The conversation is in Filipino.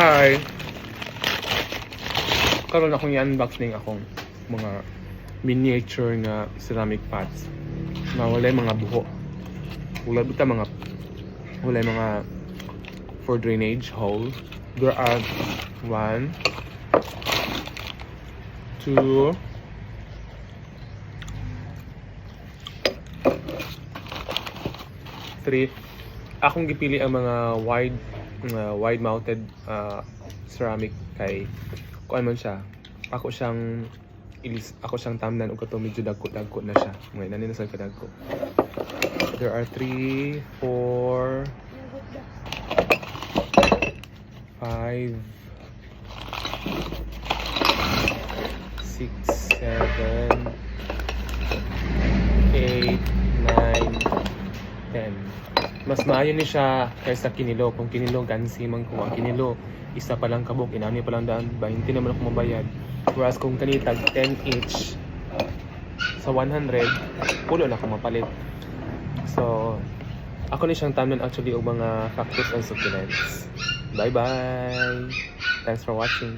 Hi! Karoon akong i-unbox ning akong mga miniature nga ceramic pots na walay mga buho. Walay mga for drainage hole. There are 1, 2, 3. Akong gipili ang mga wide mounted ceramic kay kuan man siya. Ako siyang tamnan og katong medyo dagko na siya. Ngay nani na sa kadagko. There are 3, 4, 5, 6, 7, 8, 9, 10. Mas maayo ni siya kaysa kinilo. Kung kinilo, gansi man ko. Ang kinilo, isa pa lang kabuk, inani pa lang daan, 20 naman ako mabayad. Whereas kung kanitag 10 each sa 100, pulo na ako mapalit. So, ako ni siyang tamnan actually og mga cactus and succulents. Bye-bye! Thanks for watching.